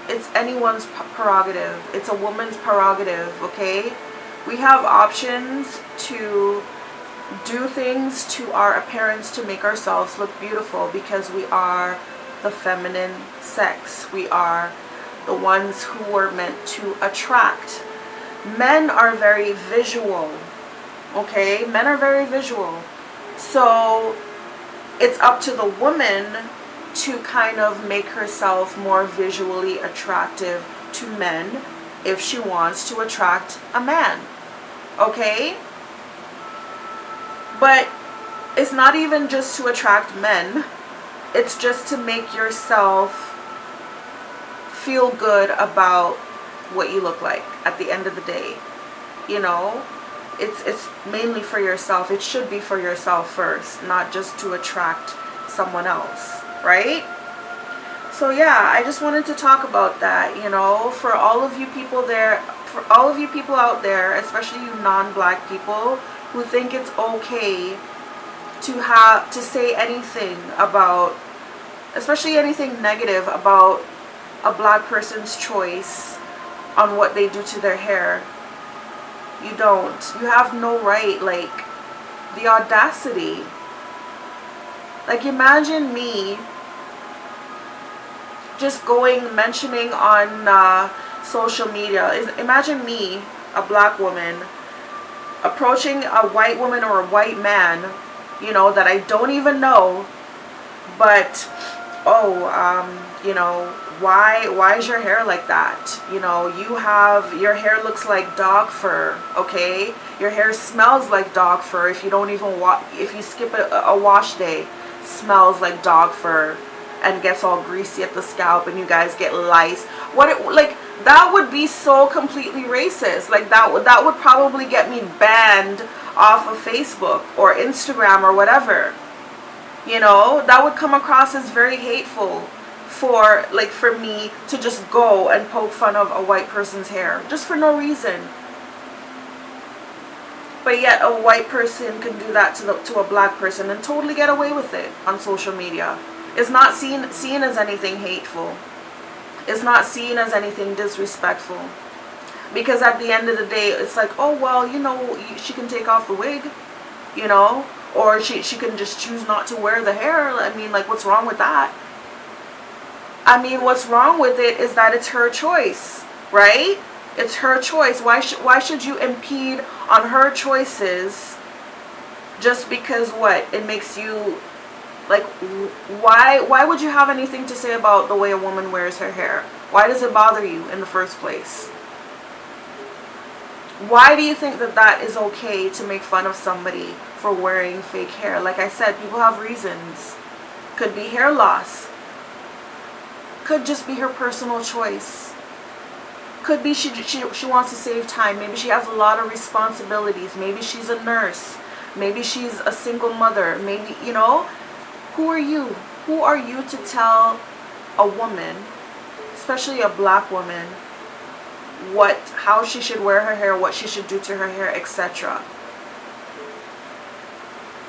it's anyone's prerogative. It's a woman's prerogative, okay? We have options to do things to our appearance to make ourselves look beautiful, because we are the feminine sex. We are the ones who were meant to attract. Men are very visual. Okay, men are very visual. So it's up to the woman to kind of make herself more visually attractive to men if she wants to attract a man. Okay? But it's not even just to attract men. It's just to make yourself feel good about what you look like at the end of the day. You know, it's mainly for yourself. It should be for yourself first, not just to attract someone else, right? So yeah, I just wanted to talk about that, you know, for all of you people there, for all of you people out there, especially you non-black people who think it's okay to say anything about, especially anything negative about a black person's choice on what they do to their hair. You don't. You have no right, like, the audacity. Like, imagine me just mentioning on social media. Imagine me, a black woman, approaching a white woman or a white man, you know, that I don't even know, but, you know, why is your hair like that? You know, your hair looks like dog fur, okay? Your hair smells like dog fur if you don't even if you skip a wash day, smells like dog fur and gets all greasy at the scalp and you guys get lice. Like, that would be so completely racist. Like, that would probably get me banned off of Facebook or Instagram or whatever. You know, that would come across as very hateful for me to just go and poke fun of a white person's hair just for no reason. But yet a white person can do that to a black person and totally get away with it on social media. It's not seen as anything hateful. It's not seen as anything disrespectful. Because at the end of the day, it's like, oh, well, you know, she can take off the wig, you know, or she can just choose not to wear the hair. I mean, like, what's wrong with that? I mean, what's wrong with it is that it's her choice, right? It's her choice. Why should you impede on her choices just because what? It makes you, like, why would you have anything to say about the way a woman wears her hair? Why does it bother you in the first place? Why do you think that is okay to make fun of somebody for wearing fake hair? Like I said, people have reasons. Could be hair loss. Could just be her personal choice. Could be she wants to save time. Maybe she has a lot of responsibilities. Maybe she's a nurse. Maybe she's a single mother. Maybe, you know, who are you? Who are you to tell a woman, especially a black woman, how she should wear her hair, what she should do to her hair, etc.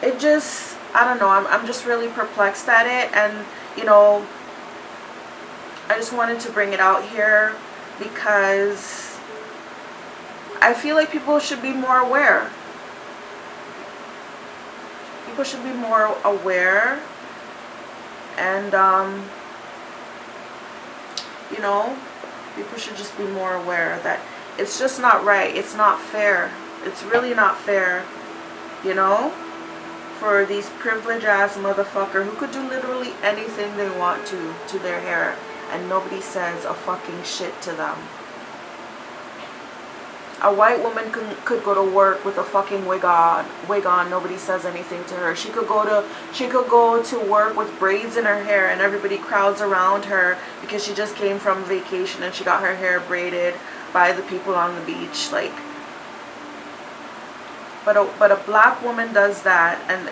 It just, I don't know, I'm just really perplexed at it, and, you know, I just wanted to bring it out here because I feel like people should be more aware. People should be more aware, and, you know, people should just be more aware that it's just not right. It's not fair. It's really not fair, you know, for these privileged ass motherfucker who could do literally anything they want to their hair, and nobody says a fucking shit to them. A white woman could go to work with a fucking wig on. Nobody says anything to her. She could go to work with braids in her hair, and everybody crowds around her because she just came from vacation and she got her hair braided by the people on the beach. Like, but a black woman does that, and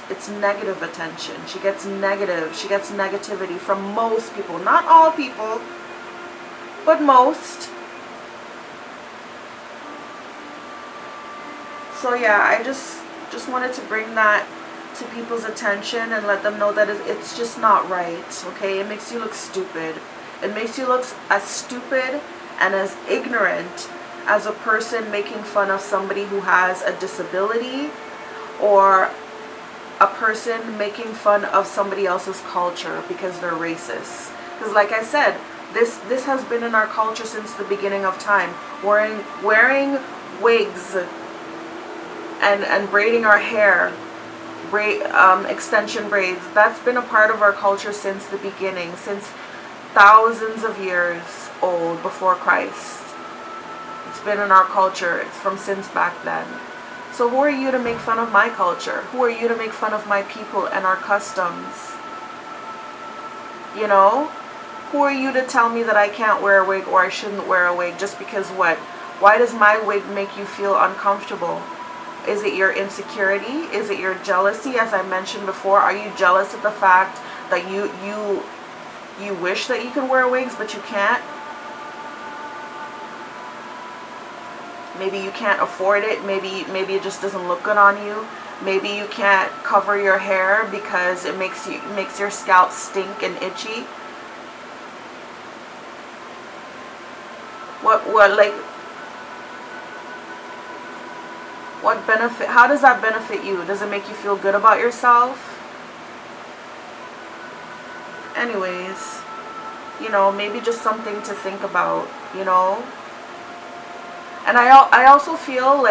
it's negative attention. She gets negativity from most people, not all people, but most. So yeah, I just wanted to bring that to people's attention and let them know that it's just not right, okay? It makes you look stupid. It makes you look as stupid and as ignorant as a person making fun of somebody who has a disability, or a person making fun of somebody else's culture because they're racist. Because like I said, this has been in our culture since the beginning of time. Wearing wigs and braiding our hair, extension braids, that's been a part of our culture since the beginning, since thousands of years old, before Christ. It's been in our culture from since back then. So who are you to make fun of my culture? Who are you to make fun of my people and our customs? You know? Who are you to tell me that I can't wear a wig or I shouldn't wear a wig just because what? Why does my wig make you feel uncomfortable? Is it your insecurity? Is it your jealousy? As I mentioned before, are you jealous of the fact that you wish that you could wear wigs but you can't? Maybe you can't afford it. Maybe it just doesn't look good on you. Maybe you can't cover your hair because it makes your scalp stink and itchy. What benefit? How does that benefit you? Does it make you feel good about yourself? Anyways, you know, maybe just something to think about, you know. And I also feel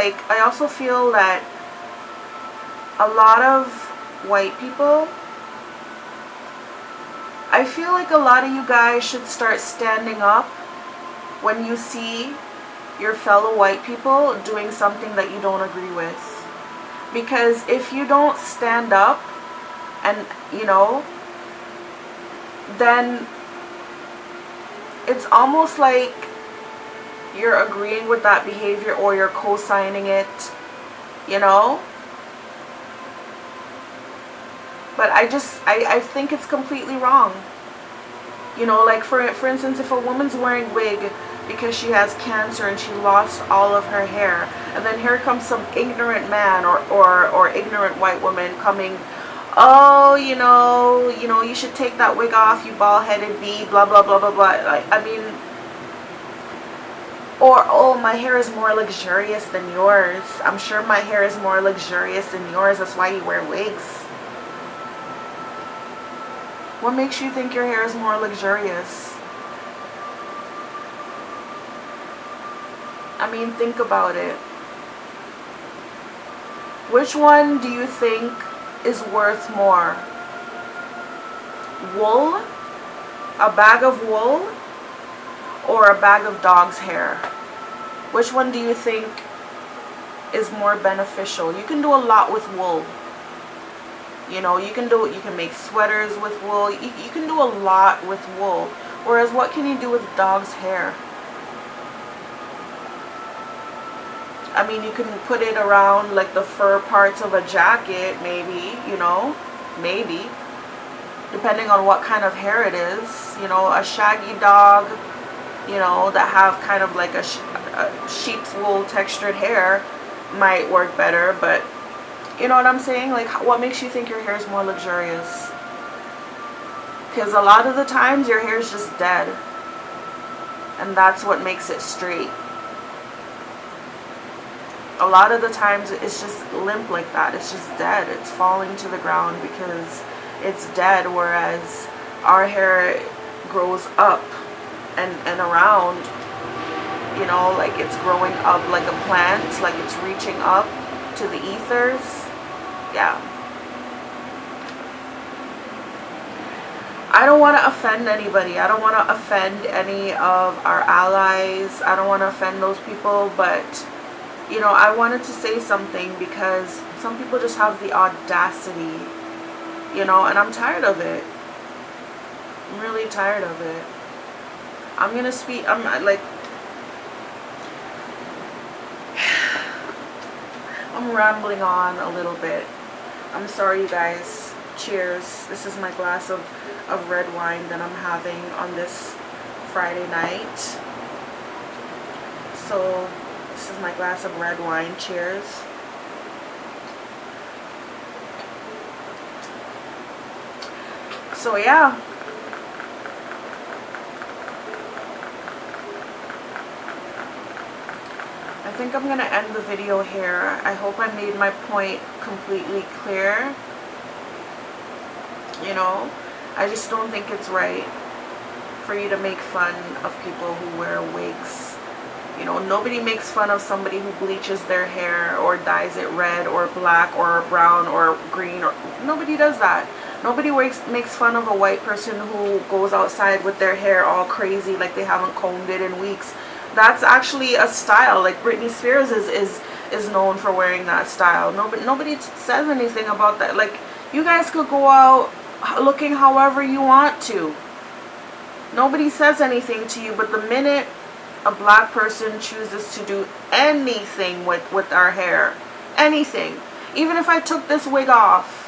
that a lot of white people, I feel like a lot of you guys should start standing up when you see your fellow white people doing something that you don't agree with. Because if you don't stand up and, you know, then it's almost like you're agreeing with that behavior or you're co-signing it, you know. But I think it's completely wrong. You know, like for instance, if a woman's wearing wig because she has cancer and she lost all of her hair, and then here comes some ignorant man or ignorant white woman coming, oh, you know, you should take that wig off, you bald-headed bee, blah blah blah blah blah. I mean, or, oh, my hair is more luxurious than yours. I'm sure my hair is more luxurious than yours. That's why you wear wigs. What makes you think your hair is more luxurious? I mean, think about it. Which one do you think is worth more? Wool? A bag of wool? Or a bag of dog's hair? Which one do you think is more beneficial? You can do a lot with wool. You know, you can make sweaters with wool. You can do a lot with wool. Whereas what can you do with dog's hair? I mean, you can put it around like the fur parts of a jacket, maybe, you know, maybe. Depending on what kind of hair it is. You know, a shaggy dog, you know, that have kind of like a sheep's wool textured hair might work better, but you know what I'm saying? Like, what makes you think your hair is more luxurious? Because a lot of the times your hair is just dead, and that's what makes it straight. A lot of the times it's just limp like that. It's just dead. It's falling to the ground because it's dead, whereas our hair grows up and around, you know, like it's growing up like a plant, like it's reaching up to the ethers. Yeah. I don't want to offend anybody. I don't want to offend any of our allies. I don't want to offend those people, but you know, I wanted to say something because some people just have the audacity, you know, and I'm tired of it. I'm really tired of it. I'm gonna speak, I'm rambling on a little bit. I'm sorry, you guys. Cheers. This is my glass of red wine that I'm having on this Friday night. So this is my glass of red wine. Cheers. So yeah. I think I'm going to end the video here. I hope I made my point completely clear. You know, I just don't think it's right for you to make fun of people who wear wigs. You know, nobody makes fun of somebody who bleaches their hair or dyes it red or black or brown or green. Or nobody does that. Nobody makes fun of a white person who goes outside with their hair all crazy like they haven't combed it in weeks. That's actually a style. Like Britney Spears is is known for wearing that style. Nobody says anything about that. Like, you guys could go out looking however you want to. Nobody says anything to you, but the minute a black person chooses to do anything with our hair, anything, even if I took this wig off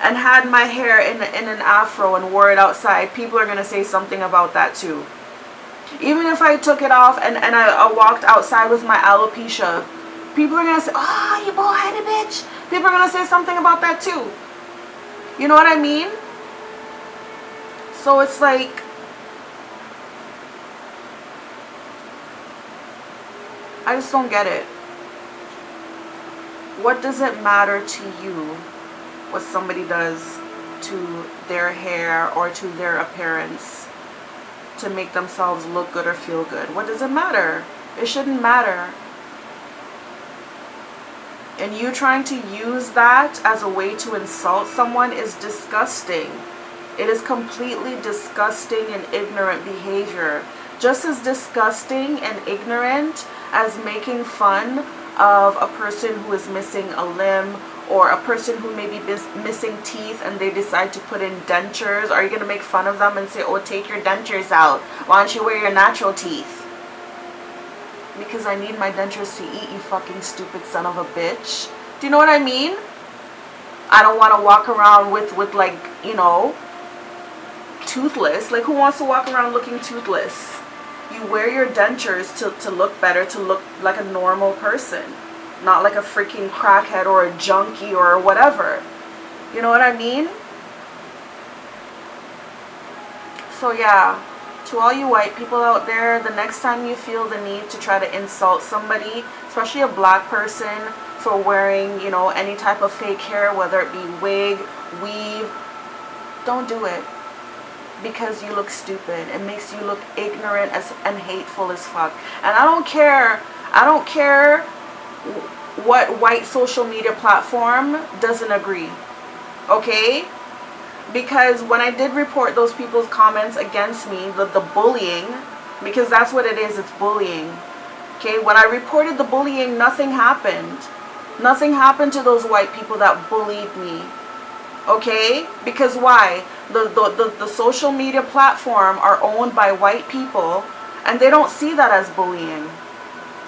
and had my hair in an afro and wore it outside, people are going to say something about that too. Even if I took it off and I walked outside with my alopecia, people are going to say, oh, you bullheaded bitch. People are going to say something about that too. You know what I mean? So it's like, I just don't get it. What does it matter to you what somebody does to their hair or to their appearance to make themselves look good or feel good? What does it matter? It shouldn't matter. And you trying to use that as a way to insult someone is disgusting. It is completely disgusting and ignorant behavior. Just as disgusting and ignorant as making fun of a person who is missing a limb, or a person who may be missing teeth and they decide to put in dentures. Are you going to make fun of them and say, oh, take your dentures out? Why don't you wear your natural teeth? Because I need my dentures to eat, you fucking stupid son of a bitch. Do you know what I mean? I don't want to walk around with like, you know, toothless. Like, who wants to walk around looking toothless? You wear your dentures to look better, to look like a normal person. Not like a freaking crackhead or a junkie or whatever. You know what I mean? So yeah, to all you white people out there, the next time you feel the need to try to insult somebody, especially a black person, for wearing, you know, any type of fake hair, whether it be wig, weave, don't do it. Because you look stupid. It makes you look ignorant and hateful as fuck. And I don't care what white social media platform doesn't agree. Okay? Because when I did report those people's comments against me, the bullying, because that's what it is, it's bullying. Okay? When I reported the bullying, nothing happened. Nothing happened to those white people that bullied me. Okay? Because why? The social media platform are owned by white people, and they don't see that as bullying.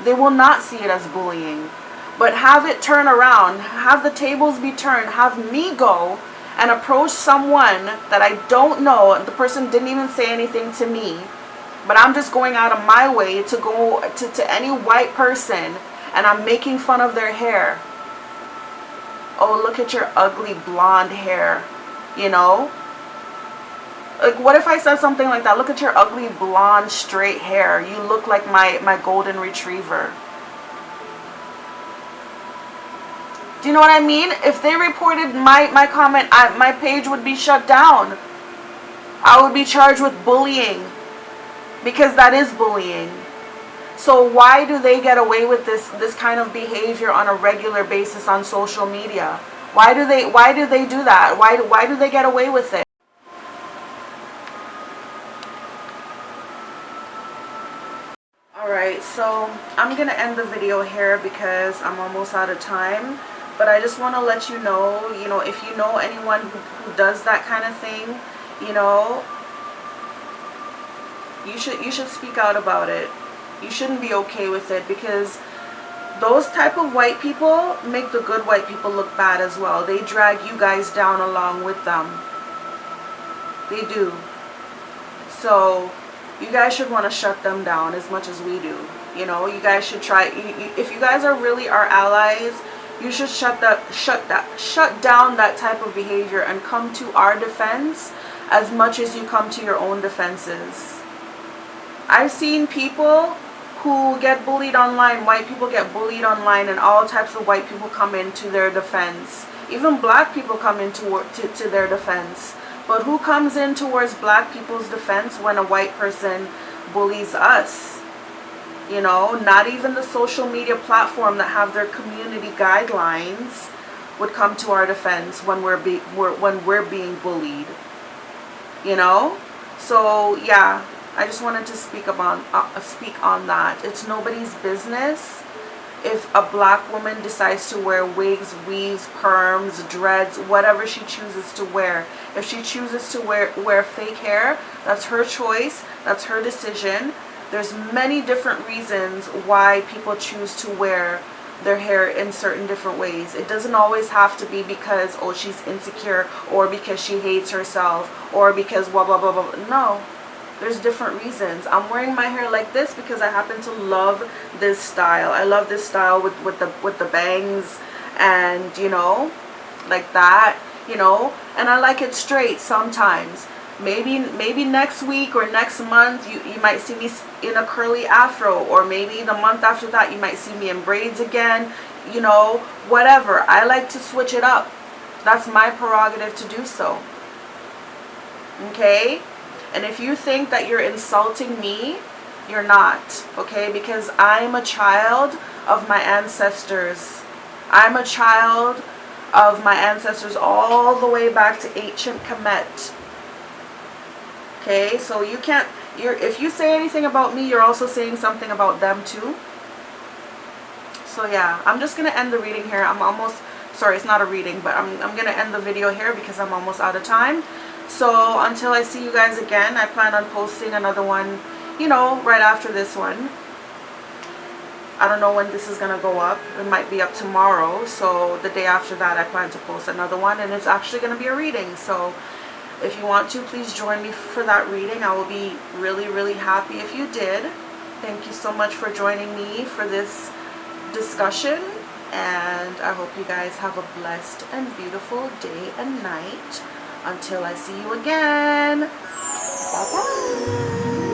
They will not see it as bullying. But have it turn around, have the tables be turned, have me go and approach someone that I don't know, and the person didn't even say anything to me, but I'm just going out of my way to go to any white person, and I'm making fun of their hair. Oh, look at your ugly blonde hair, you know? Like, what if I said something like that? Look at your ugly blonde straight hair. You look like my golden retriever. Do you know what I mean? If they reported my comment, my page would be shut down. I would be charged with bullying. Because that is bullying. So why do they get away with this kind of behavior on a regular basis on social media? Why do they do that? Why do they get away with it? Alright, so I'm going to end the video here because I'm almost out of time. But I just want to let you know, if you know anyone who does that kind of thing, you should speak out about it. You shouldn't be okay with it, because those type of white people make the good white people look bad as well. They drag you guys down along with them. They do. So you guys should want to shut them down as much as we do. You guys should try. If you guys are really our allies, you should shut down that type of behavior and come to our defense as much as you come to your own defenses. I've seen people who get bullied online. White people get bullied online, and all types of white people come into their defense. Even black people come into to their defense. But who comes in towards black people's defense when a white person bullies us? Not even the social media platform that have their community guidelines would come to our defense when we're being bullied. So yeah, I just wanted to speak on that. It's nobody's business if a black woman decides to wear wigs, weaves, perms, dreads, whatever she chooses to wear. If she chooses to wear fake hair, that's her choice, that's her decision. There's many different reasons why people choose to wear their hair in certain different ways. It doesn't always have to be because, oh, she's insecure, or because she hates herself, or because blah blah blah blah. No, there's different reasons. I'm wearing my hair like this because I happen to love this style. I love this style with the bangs, and you know, like that, you know, and I like it straight sometimes. Maybe next week or next month you might see me in a curly afro, or maybe the month after that you might see me in braids again, you know, whatever. I like to switch it up. That's my prerogative to do so. Okay? And if you think that you're insulting me, you're not, okay? Because I'm a child of my ancestors. I'm a child of my ancestors all the way back to ancient Kemet. Okay, so you can't, if you say anything about me, you're also saying something about them too. So yeah, I'm just going to end the reading here. I'm almost, sorry, it's not a reading, but I'm going to end the video here because I'm almost out of time. So until I see you guys again, I plan on posting another one, you know, right after this one. I don't know when this is going to go up. It might be up tomorrow. So the day after that, I plan to post another one, and it's actually going to be a reading. So if you want to, please join me for that reading. I will be really, really happy if you did. Thank you so much for joining me for this discussion. And I hope you guys have a blessed and beautiful day and night. Until I see you again. Bye-bye.